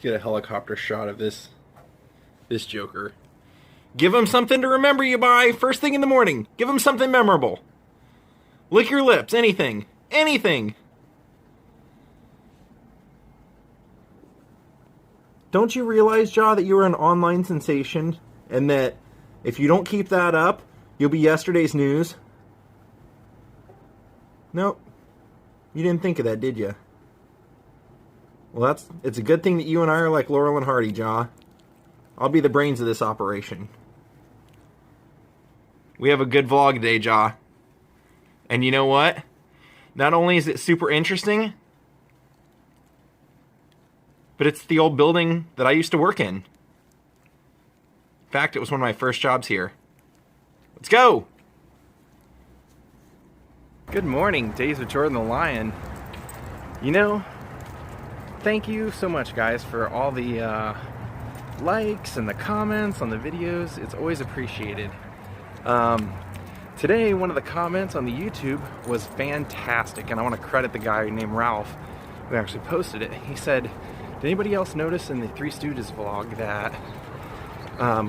get a helicopter shot of this joker. Give him something to remember you by first thing in the morning. Give him something memorable. Lick your lips, anything. Anything. Don't you realize, Ja, that you are an online sensation? And that if you don't keep that up, you'll be yesterday's news? Nope. You didn't think of that, did you? Well, it's a good thing that you and I are like Laurel and Hardy, Ja. I'll be the brains of this operation. We have a good vlog today, Ja. And you know what? Not only is it super interesting, but it's the old building that I used to work in. In fact, it was one of my first jobs here. Let's go! Good morning, Days with Jordan the Lion. You know, thank you so much, guys, for all the likes and the comments on the videos. It's always appreciated. Today, one of the comments on the YouTube was fantastic, and I want to credit the guy named Ralph who actually posted it. He said, did anybody else notice in the Three Stooges vlog that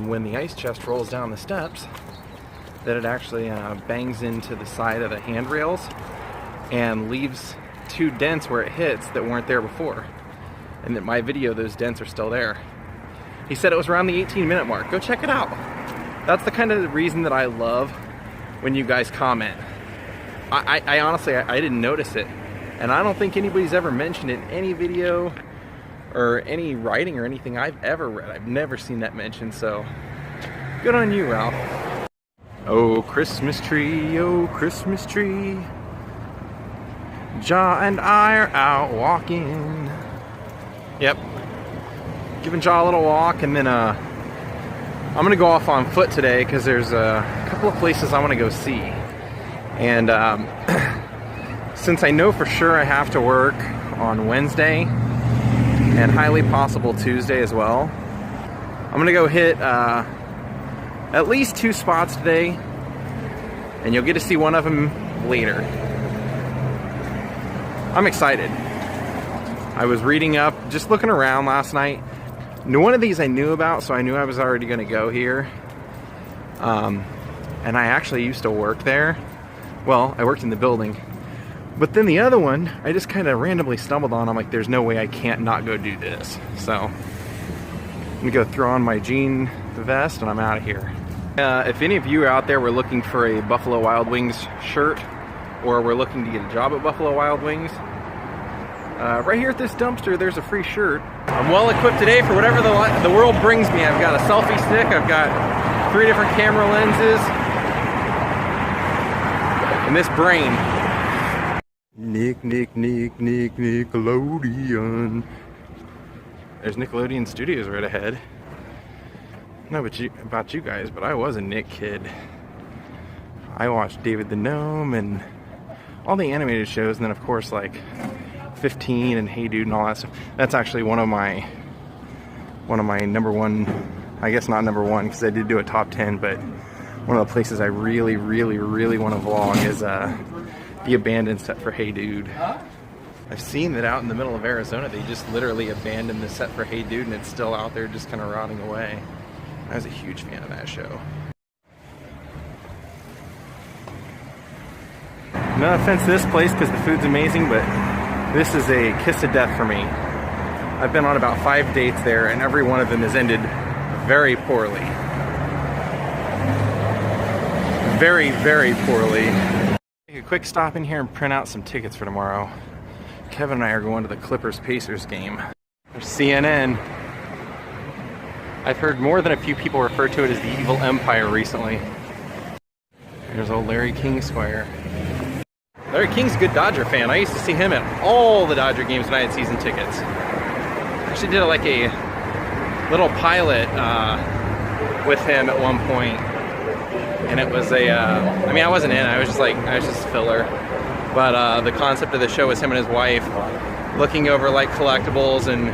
when the ice chest rolls down the steps, that it actually bangs into the side of the handrails and leaves two dents where it hits that weren't there before? And that my video, those dents are still there. He said it was around the 18-minute mark. Go check it out. That's the kind of reason that I love when you guys comment. I honestly, I didn't notice it. And I don't think anybody's ever mentioned it in any video or any writing or anything I've ever read. I've never seen that mentioned, so good on you, Ralph. Oh, Christmas tree, oh, Christmas tree. Ja and I are out walking. Yep. Giving Ja a little walk, and then I'm gonna go off on foot today because there's a couple of places I want to go see. And since I know for sure I have to work on Wednesday and highly possible Tuesday as well, I'm gonna go hit at least 2 spots today, and you'll get to see one of them later. I'm excited. I was reading up, just looking around last night. One of these I knew about, so I knew I was already going to go here. And I actually used to work there. Well, I worked in the building. But then the other one, I just kind of randomly stumbled on. I'm like, there's no way I can't not go do this. So, I'm going to go throw on my jean vest, and I'm out of here. If any of you out there were looking for a Buffalo Wild Wings shirt, or were looking to get a job at Buffalo Wild Wings, right here at this dumpster, there's a free shirt. I'm well equipped today for whatever the world brings me. I've got a selfie stick, I've got 3 different camera lenses, and this brain. Nickelodeon. There's Nickelodeon Studios right ahead. I don't know about you guys, but I was a Nick kid. I watched David the Gnome and all the animated shows, and then of course like 15 and Hey Dude and all that stuff. That's actually one of my number one, I guess not number one because I did do a top 10, but one of the places I really want to vlog is the abandoned set for Hey Dude. I've seen that out in the middle of Arizona, they just literally abandoned the set for Hey Dude and it's still out there just kind of rotting away. I was a huge fan of that show. No offense to this place because the food's amazing, but this is a kiss of death for me. I've been on about 5 dates there, and every one of them has ended very poorly. Very poorly. Take a quick stop in here and print out some tickets for tomorrow. Kevin and I are going to the Clippers-Pacers game. There's CNN. I've heard more than a few people refer to it as the evil empire recently. There's old Larry King Square. Larry King's a good Dodger fan. I used to see him at all the Dodger games when I had season tickets. I actually did like a little pilot with him at one point, and it was I mean, I wasn't in. I was just filler. But the concept of the show was him and his wife looking over like collectibles and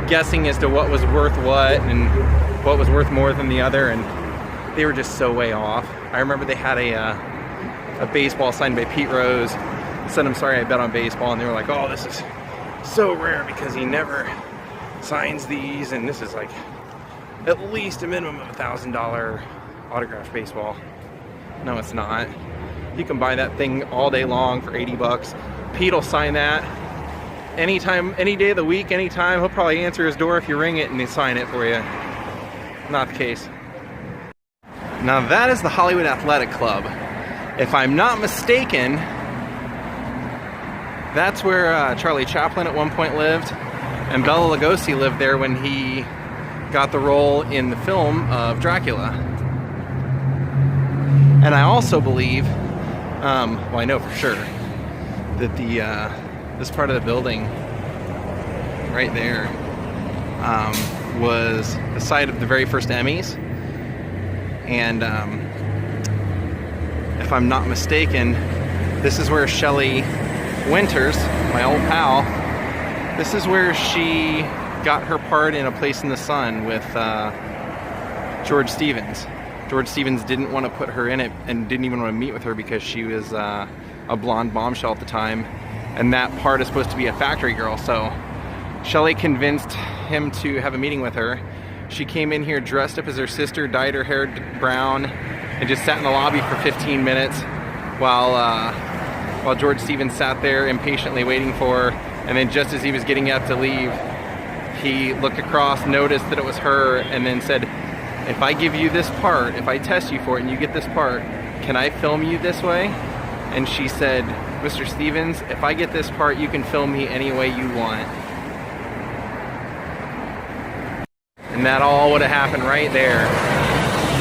guessing as to what was worth what and what was worth more than the other, and they were just so way off. I remember they had a baseball signed by Pete Rose. I said, I'm sorry I bet on baseball, and they were like, oh, this is so rare because he never signs these, and this is like at least a minimum of $1,000 autographed baseball. No, it's not. You can buy that thing all day long for 80 bucks. Pete will sign that anytime, any day of the week, anytime. He'll probably answer his door if you ring it and they sign it for you. Not the case. Now that is the Hollywood Athletic Club. If I'm not mistaken, that's where Charlie Chaplin at one point lived, and Bela Lugosi lived there when he got the role in the film of Dracula. And I also believe, well, I know for sure, that this part of the building right there was the site of the very first Emmys. And if I'm not mistaken, this is where Shelley Winters, my old pal, this is where she got her part in A Place in the Sun with George Stevens. George Stevens didn't want to put her in it and didn't even want to meet with her because she was a blonde bombshell at the time, and that part is supposed to be a factory girl. So Shelley convinced him to have a meeting with her. She came in here dressed up as her sister, dyed her hair brown, and just sat in the lobby for 15 minutes while George Stevens sat there impatiently waiting for her. And then just as he was getting up to leave, he looked across, noticed that it was her, and then said, "If I give you this part, if I test you for it and you get this part, can I film you this way?" And she said, "Mr. Stevens, if I get this part, you can film me any way you want." And that all would have happened right there,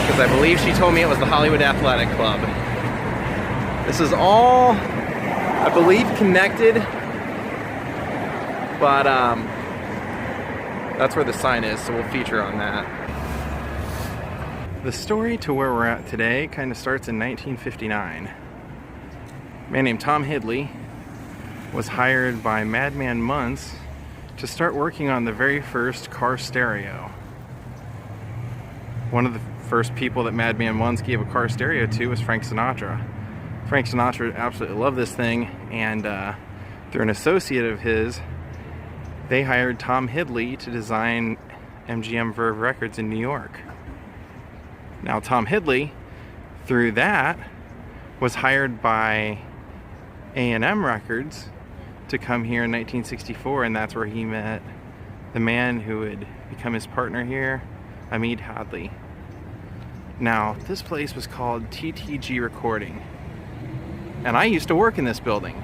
because I believe she told me it was the Hollywood Athletic Club. This is all, I believe, connected, but that's where the sign is, so we'll feature on that. The story to where we're at today kind of starts in 1959. A man named Tom Hidley was hired by Madman Muntz to start working on the very first car stereo. One of the first people that Madman Muntz gave a car stereo to was Frank Sinatra. Frank Sinatra absolutely loved this thing, and through an associate of his, they hired Tom Hidley to design MGM Verve Records in New York. Now Tom Hidley, through that, was hired by A&M Records to come here in 1964, and that's where he met the man who would become his partner here, Hamid Hadley. Now, this place was called TTG Recording, and I used to work in this building.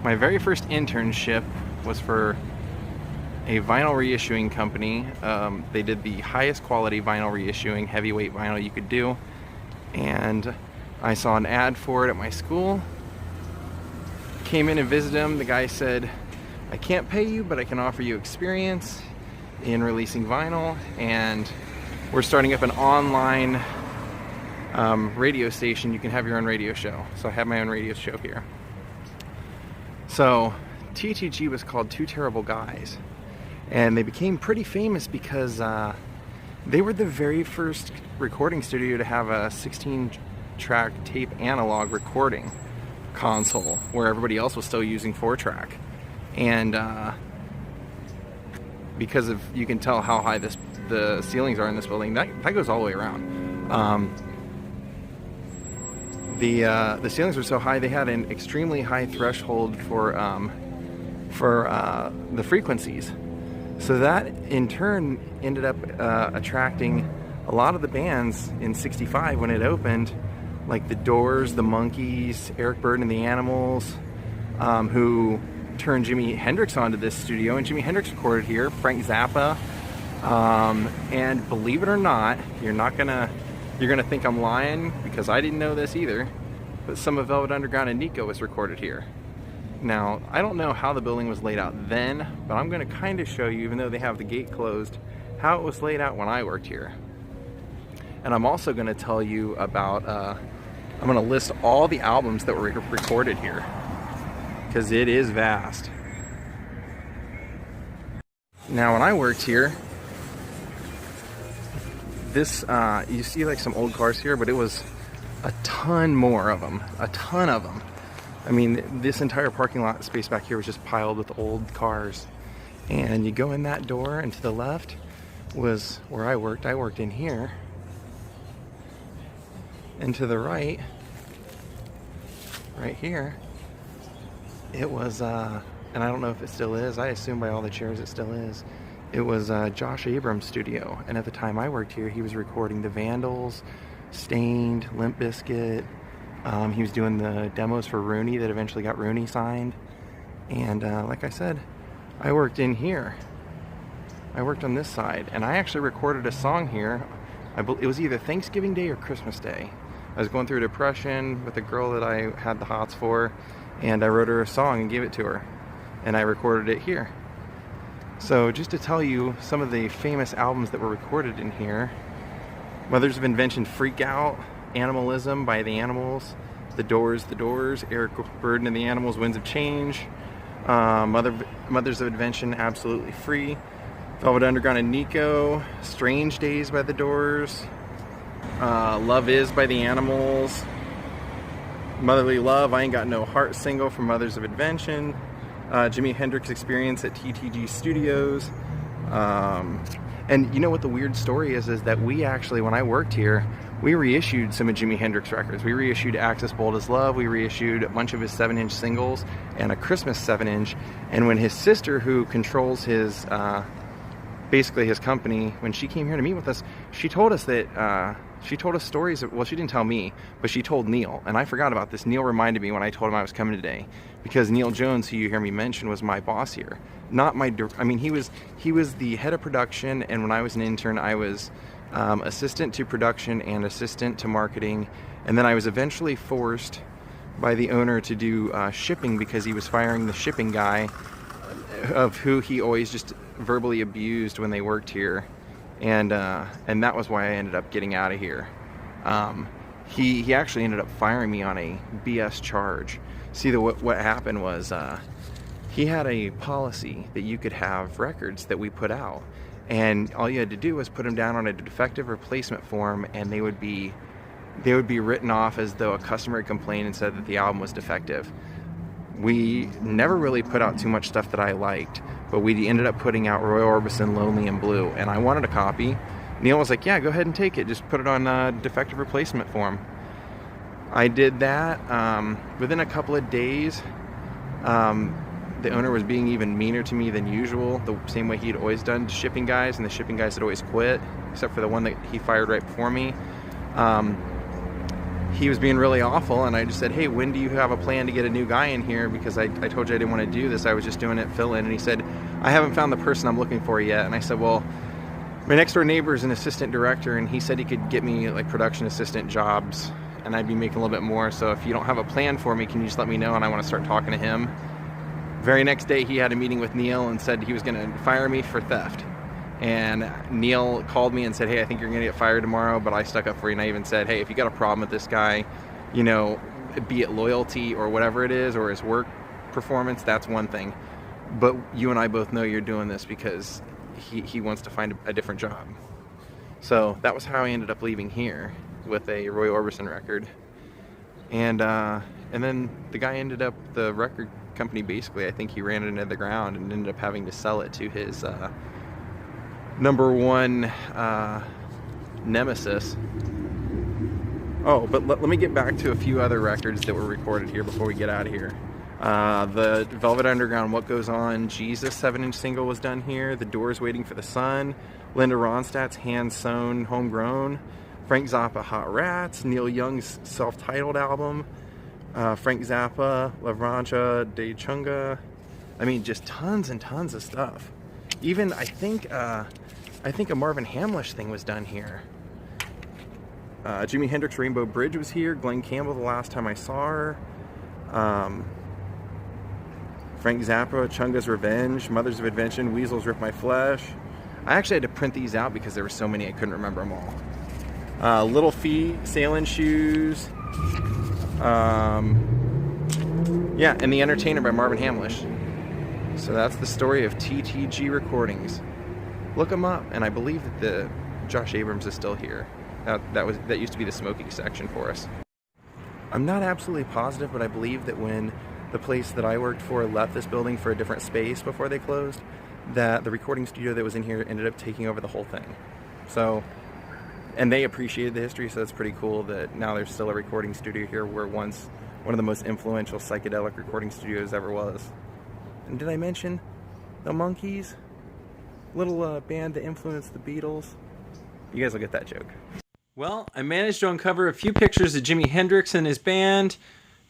My very first internship was for a vinyl reissuing company. They did the highest quality vinyl reissuing, heavyweight vinyl you could do, and I saw an ad for it at my school. Came in and visited him. The guy said, "I can't pay you, but I can offer you experience in releasing vinyl, and we're starting up an online radio station. You can have your own radio show." So I have my own radio show here. So TTG was called Two Terrible Guys, and they became pretty famous because they were the very first recording studio to have a 16-track tape analog recording console, where everybody else was still using 4-track. And because of, you can tell how high the ceilings are in this building, that goes all the way around. The ceilings were so high, they had an extremely high threshold for the frequencies. So that in turn ended up attracting a lot of the bands in '65 when it opened, like the Doors, the Monkees, Eric Burdon and the Animals, who turned Jimi Hendrix onto this studio, and Jimi Hendrix recorded here, Frank Zappa, and believe it or not, you're gonna think I'm lying, because I didn't know this either, but some of Velvet Underground and Nico was recorded here. Now, I don't know how the building was laid out then, but I'm gonna kind of show you, even though they have the gate closed, how it was laid out when I worked here. And I'm also gonna tell you about, I'm gonna list all the albums that were recorded here, because it is vast. Now, when I worked here, this, you see like some old cars here, but it was a ton more of them, a ton of them. I mean, this entire parking lot space back here was just piled with old cars. And you go in that door, and to the left was where I worked. I worked in here. And to the right here, it was, and I don't know if it still is, I assume by all the chairs it still is, it was Josh Abrams' studio. And at the time I worked here, he was recording the Vandals, Stained, Limp Bizkit. He was doing the demos for Rooney that eventually got Rooney signed. And like I said, I worked in here. I worked on this side, and I actually recorded a song here. It was either Thanksgiving Day or Christmas Day. I was going through a depression with a girl that I had the hots for, and I wrote her a song and gave it to her, and I recorded it here. So just to tell you some of the famous albums that were recorded in here: Mothers of Invention, Freak Out, Animalism by The Animals, The Doors, Eric Burdon and the Animals, Winds of Change, Mothers of Invention, Absolutely Free, Velvet Underground and Nico, Strange Days by The Doors, Love Is by The Animals, Motherly Love, I Ain't Got No Heart single from Mothers of Invention, Jimi Hendrix Experience at TTG Studios. And you know what the weird story is that we actually, when I worked here, we reissued some of Jimi Hendrix records. We reissued Axis Bold as Love, we reissued a bunch of his 7-inch singles, and a Christmas 7-inch. And when his sister, who controls his, basically his company, when she came here to meet with us, she told us that, she told us stories, well, she didn't tell me, but she told Neil, and I forgot about this. Neil reminded me when I told him I was coming today, because Neil Jones, who you hear me mention, was my boss here. Not my, I mean, he was the head of production, and when I was an intern, I was assistant to production and assistant to marketing, and then I was eventually forced by the owner to do shipping, because he was firing the shipping guy, of who he always just verbally abused when they worked here. And that was why I ended up getting out of here. He actually ended up firing me on a BS charge. See, what happened was he had a policy that you could have records that we put out, and all you had to do was put them down on a defective replacement form, and they would be written off as though a customer had complained and said that the album was defective. We never really put out too much stuff that I liked, but we ended up putting out Roy Orbison, Lonely and Blue, and I wanted a copy. Neil was like, yeah, go ahead and take it. Just put it on a defective replacement form. I did that. Within a couple of days, the owner was being even meaner to me than usual, the same way he'd always done to shipping guys, and the shipping guys had always quit, except for the one that he fired right before me. He was being really awful, and I just said, hey, when do you have a plan to get a new guy in here? Because I told you I didn't want to do this. I was just doing it fill-in. And he said, I haven't found the person I'm looking for yet. And I said, well, my next door neighbor is an assistant director, and he said he could get me like production assistant jobs, and I'd be making a little bit more. So if you don't have a plan for me, can you just let me know? And I want to start talking to him. Very next day, he had a meeting with Neil and said he was going to fire me for theft. And Neil called me and said, hey, I think you're going to get fired tomorrow, but I stuck up for you. And I even said, hey, if you got a problem with this guy, you know, be it loyalty or whatever it is, or his work performance, that's one thing. But you and I both know you're doing this because he wants to find a different job. So that was how I ended up leaving here with a Roy Orbison record. And then the guy ended up, the record company basically, I think he ran it into the ground and ended up having to sell it to his number one nemesis. Oh, but let me get back to a few other records that were recorded here before we get out of here. The Velvet Underground, What Goes On, Jesus 7-inch single was done here. The Doors, Waiting for the Sun. Linda Ronstadt's Hand Sewn, Homegrown. Frank Zappa, Hot Rats. Neil Young's self-titled album. Frank Zappa, La Rancha de Chunga. I mean, just tons and tons of stuff. Even, I think a Marvin Hamlish thing was done here. Jimi Hendrix Rainbow Bridge was here. Glen Campbell, The Last Time I Saw Her. Frank Zappa, Chunga's Revenge. Mothers of Invention, Weasels Rip My Flesh. I actually had to print these out because there were so many I couldn't remember them all. Little Feet, Sailing Shoes. Yeah, and The Entertainer by Marvin Hamlish. So that's the story of TTG Recordings. Look them up, and I believe that the Josh Abrams is still here. That used to be the smoking section for us. I'm not absolutely positive, but I believe that when the place that I worked for left this building for a different space before they closed, that the recording studio that was in here ended up taking over the whole thing. So, and they appreciated the history, so that's pretty cool that now there's still a recording studio here where once one of the most influential psychedelic recording studios ever was. And did I mention the Monkees? Little band that influenced the Beatles. You guys will get that joke. Well, I managed to uncover a few pictures of Jimi Hendrix and his band,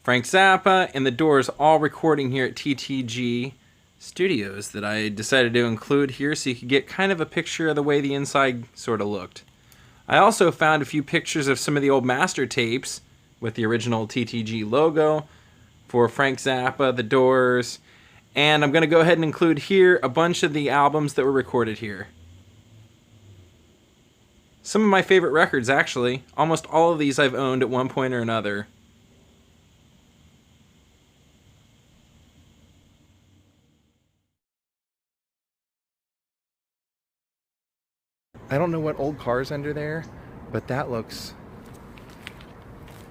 Frank Zappa, and the Doors all recording here at TTG Studios that I decided to include here so you could get kind of a picture of the way the inside sort of looked. I also found a few pictures of some of the old master tapes with the original TTG logo for Frank Zappa, the Doors, and I'm going to go ahead and include here a bunch of the albums that were recorded here. Some of my favorite records, actually. Almost all of these I've owned at one point or another. I don't know what old car's under there, but that looks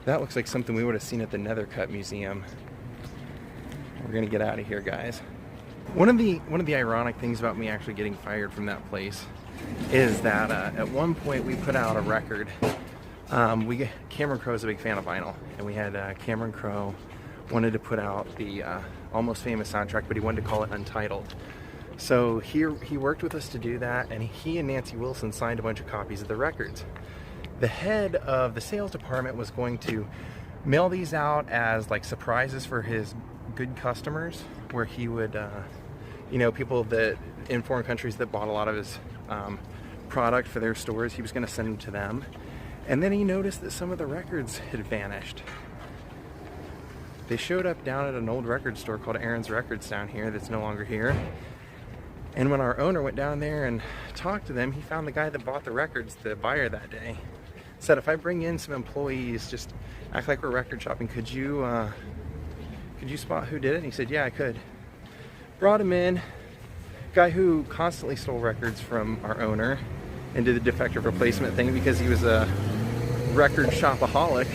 like something we would have seen at the Nethercut Museum. We're gonna get out of here, guys. One of the ironic things about me actually getting fired from that place is that at one point we put out a record. Cameron Crowe's a big fan of vinyl, and we had Cameron Crowe wanted to put out the Almost Famous soundtrack, but he wanted to call it Untitled. So he worked with us to do that, and he and Nancy Wilson signed a bunch of copies of the records. The head of the sales department was going to mail these out as like surprises for his good customers, where he would, you know, people that in foreign countries that bought a lot of his product for their stores, he was going to send them to them. And then he noticed that some of the records had vanished. They showed up down at an old record store called Aaron's Records down here that's no longer here. And when our owner went down there and talked to them, he found the guy that bought the records, the buyer that day. Said, if I bring in some employees, just act like we're record shopping, could you spot who did it? And he said, yeah, I could. Brought him in. Guy who constantly stole records from our owner and did the defective replacement thing because he was a record shopaholic,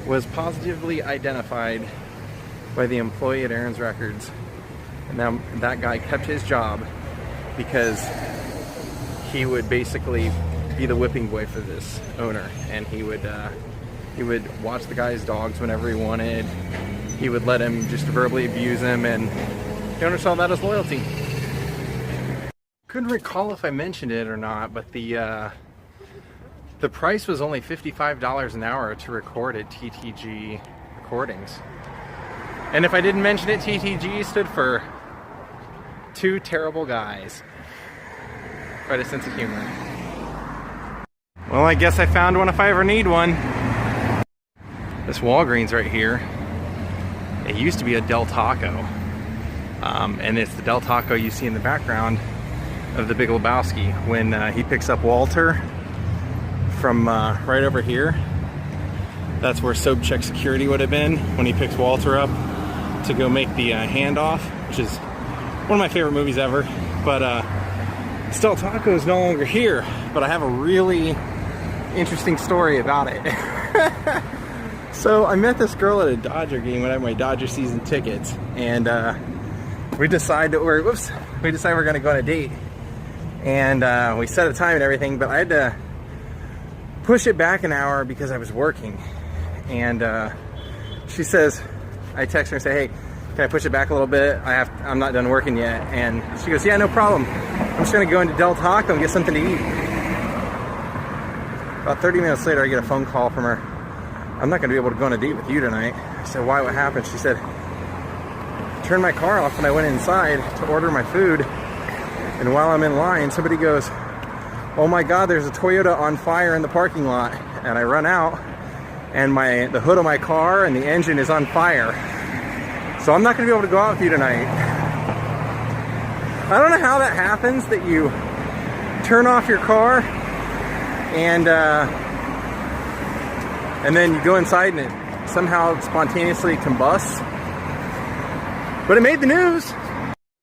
was positively identified by the employee at Aaron's Records. And now that guy kept his job because he would basically be the whipping boy for this owner, and he would watch the guy's dogs whenever he wanted. He would let him just verbally abuse him, and the owner saw that as loyalty. Couldn't recall if I mentioned it or not, but the price was only $55 an hour to record at TTG Recordings. And if I didn't mention it, TTG stood for Two Terrible Guys. Quite a sense of humor. Well, I guess I found one if I ever need one. This Walgreens right here, it used to be a Del Taco. And it's the Del Taco you see in the background of The Big Lebowski when he picks up Walter from right over here. That's where Sobchak Security would have been when he picks Walter up to go make the handoff, which is one of my favorite movies ever. But Del Taco is no longer here, but I have a really interesting story about it. So I met this girl at a Dodger game when I had my Dodger season tickets, and we decided we're going to go on a date, and we set a time and everything, but I had to push it back an hour because I was working. And she says, I text her and say, hey, can I push it back a little bit? I'm not done working yet. And she goes, yeah, no problem. I'm just gonna go into Del Taco and get something to eat. About 30 minutes later, I get a phone call from her. I'm not gonna be able to go on a date with you tonight. I said, why, what happened? She said, I turned my car off when I went inside to order my food. And while I'm in line, somebody goes, oh my God, there's a Toyota on fire in the parking lot. And I run out, and the hood of my car and the engine is on fire. So I'm not gonna be able to go out with you tonight. I don't know how that happens, that you turn off your car and then you go inside and it somehow spontaneously combusts. But it made the news.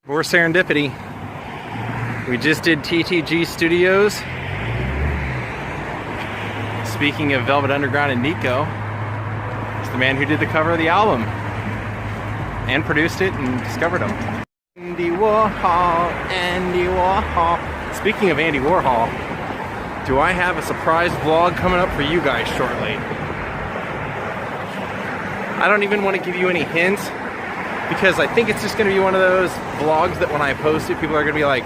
More serendipity. We just did TTG Studios. Speaking of Velvet Underground and Nico, it's the man who did the cover of the album and produced it and discovered him. Warhol, Andy Warhol. Speaking of Andy Warhol, do I have a surprise vlog coming up for you guys shortly? I don't even want to give you any hints because I think it's just going to be one of those vlogs that when I post it, people are going to be like,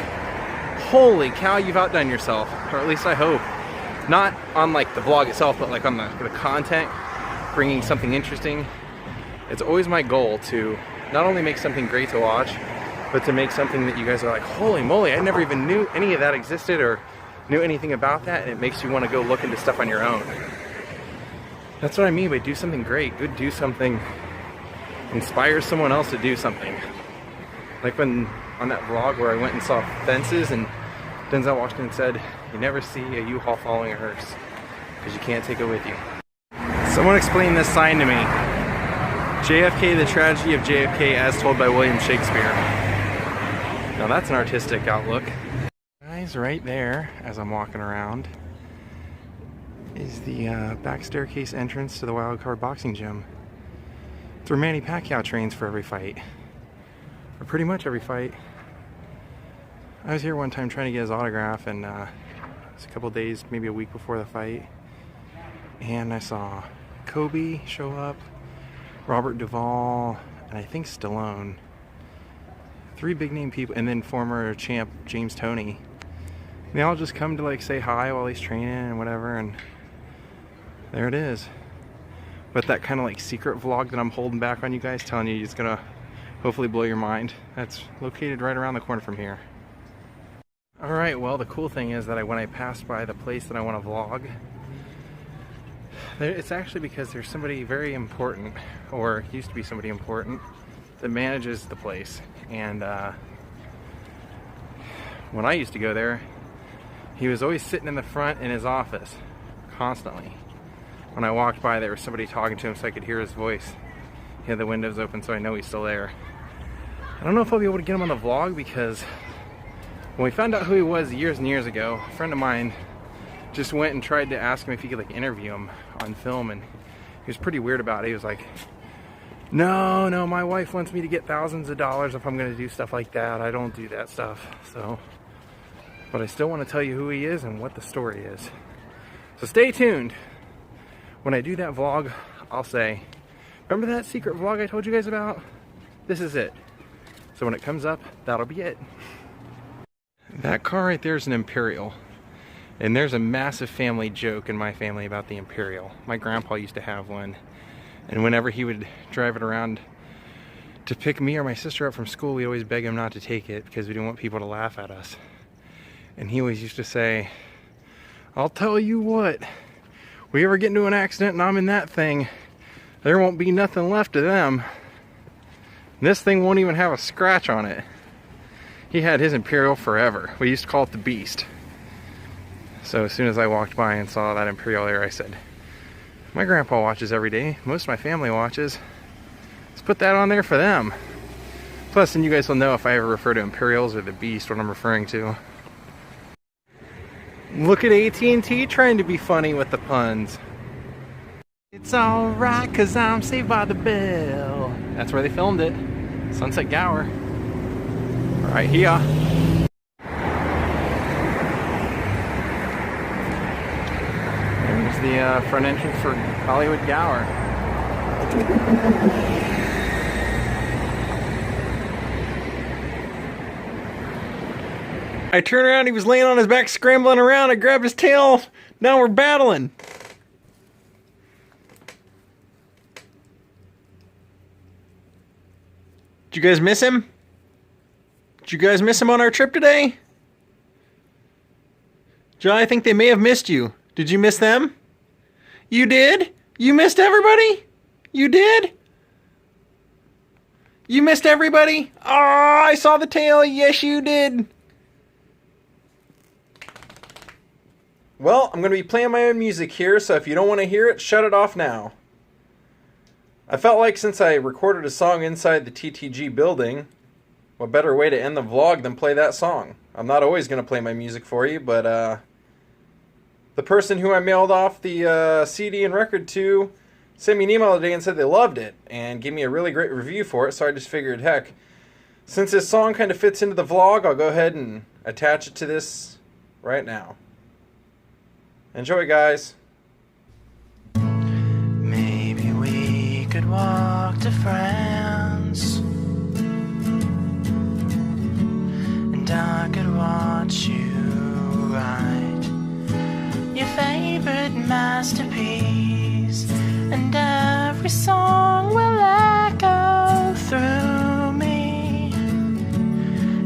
holy cow, you've outdone yourself. Or at least I hope. Not on like the vlog itself, but like on the content, bringing something interesting. It's always my goal to not only make something great to watch, but to make something that you guys are like, holy moly, I never even knew any of that existed or knew anything about that, and it makes you want to go look into stuff on your own. That's what I mean by do something great. Go do something, inspire someone else to do something. Like when on that vlog where I went and saw fences and Denzel Washington said, you never see a U-Haul following a hearse because you can't take it with you. Someone explain this sign to me. JFK, the tragedy of JFK as told by William Shakespeare. Now that's an artistic outlook. Guys, right there, as I'm walking around, is the back staircase entrance to the Wild Card Boxing Gym. It's where Manny Pacquiao trains for every fight. Or pretty much every fight. I was here one time trying to get his autograph, and it was a couple days, maybe a week before the fight. And I saw Kobe show up, Robert Duvall, and I think Stallone. 3 big name people, and then former champ James Toney. They all just come to like say hi while he's training and whatever, and there it is. But that kind of like secret vlog that I'm holding back on you guys, telling you it's gonna hopefully blow your mind, that's located right around the corner from here. Alright, well the cool thing is that when I passed by the place that I want to vlog, it's actually because there's somebody very important, or used to be somebody important, that manages the place. And when I used to go there, he was always sitting in the front in his office, constantly. When I walked by, there was somebody talking to him so I could hear his voice. He had the windows open so I know he's still there. I don't know if I'll be able to get him on the vlog because when we found out who he was years and years ago, a friend of mine just went and tried to ask him if he could like interview him on film, and he was pretty weird about it. He was like, no, my wife wants me to get thousands of dollars if I'm going to do stuff like that. I don't do that stuff. So, but I still want to tell you who he is and what the story is. So stay tuned. When I do that vlog, I'll say, remember that secret vlog I told you guys about? This is it. So when it comes up, that'll be it. That car right there is an Imperial. And there's a massive family joke in my family about the Imperial. My grandpa used to have one. And whenever he would drive it around to pick me or my sister up from school, we always beg him not to take it because we didn't want people to laugh at us. And he always used to say, I'll tell you what, we ever get into an accident and I'm in that thing, there won't be nothing left of them. This thing won't even have a scratch on it. He had his Imperial forever. We used to call it the Beast. So as soon as I walked by and saw that Imperial there, I said, my grandpa watches every day. Most of my family watches. Let's put that on there for them. Plus, then you guys will know if I ever refer to Imperials or the Beast, what I'm referring to. Look at AT&T trying to be funny with the puns. It's alright cause I'm Saved by the Bell. That's where they filmed it. Sunset Gower. Right here. There's the front entrance for Hollywood Gower. I turned around, he was laying on his back scrambling around, I grabbed his tail, now we're battling. Did you guys miss him? Did you guys miss him on our trip today? John, I think they may have missed you. Did you miss them? You did? You missed everybody? You did? You missed everybody? Oh, I saw the tail. Yes, you did. Well, I'm going to be playing my own music here, so if you don't want to hear it, shut it off now. I felt like since I recorded a song inside the TTG building, what better way to end the vlog than play that song? I'm not always going to play my music for you, but the person who I mailed off the CD and record to sent me an email today and said they loved it and gave me a really great review for it, so I just figured, heck, Since this song kind of fits into the vlog, I'll go ahead and attach it to this right now. Enjoy, guys. Maybe we could walk to France, and I could watch you write your favorite masterpiece, and every song will echo through me,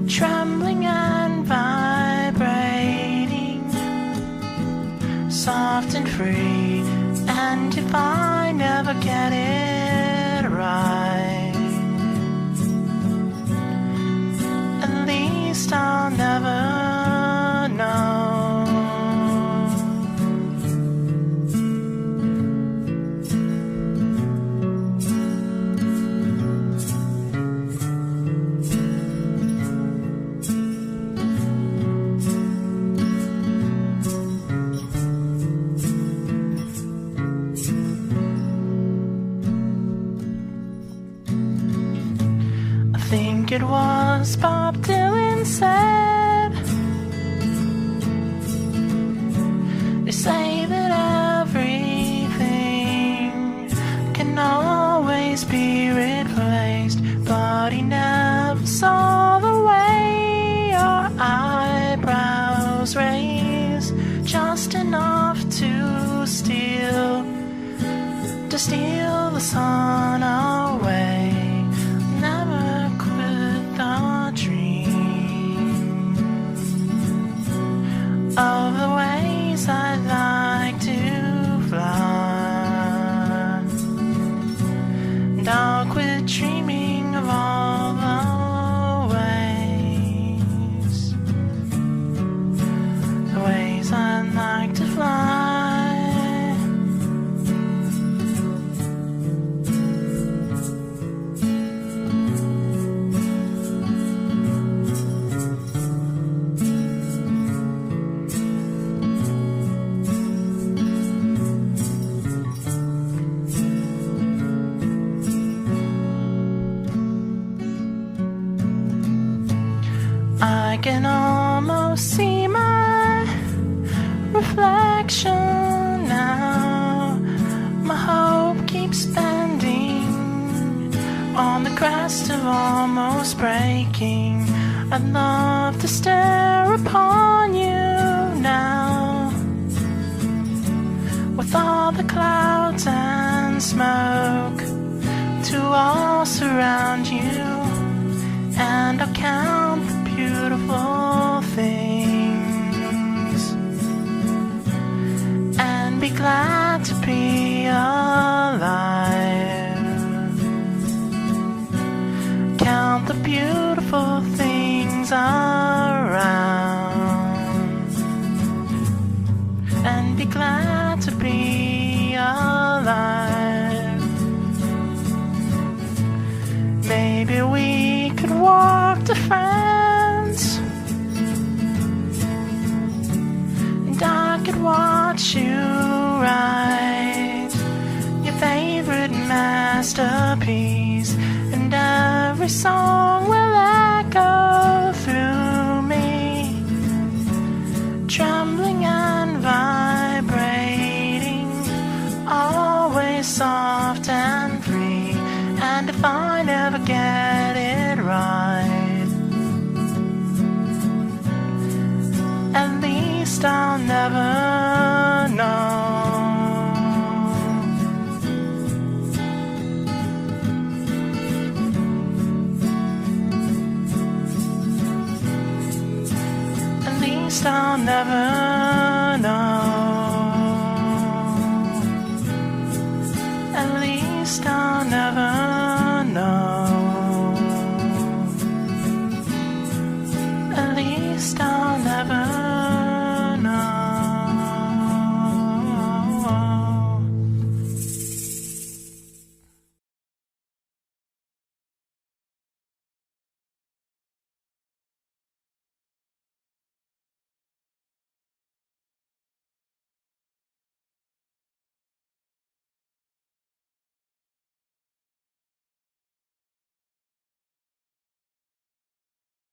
trembling and vibrating, soft and free. And if I never get it right, at least I'll never know. I think it was Bob Dylan said, they say that everything can always be replaced, but he never saw the way your eyebrows raise, just enough to steal the sun away. Never quit the dream of the ways I'd like to fly, and I'll quit dreaming of all the ways I'd like to fly. I can almost see my reflection now. My hope keeps bending on the crest of almost breaking. I'd love to stare upon you now, with all the clouds and smoke to all surround you, and I'll count the beautiful things and be glad to be alive. Count the beautiful things around and be glad to be alive. Maybe we could walk to France, and I could watch you write your favorite masterpiece, and every song will echo through me, trembling and vibrating, always soft and free. And if I never get it right, at least I'll never know. At least I'll never know. At least I'll never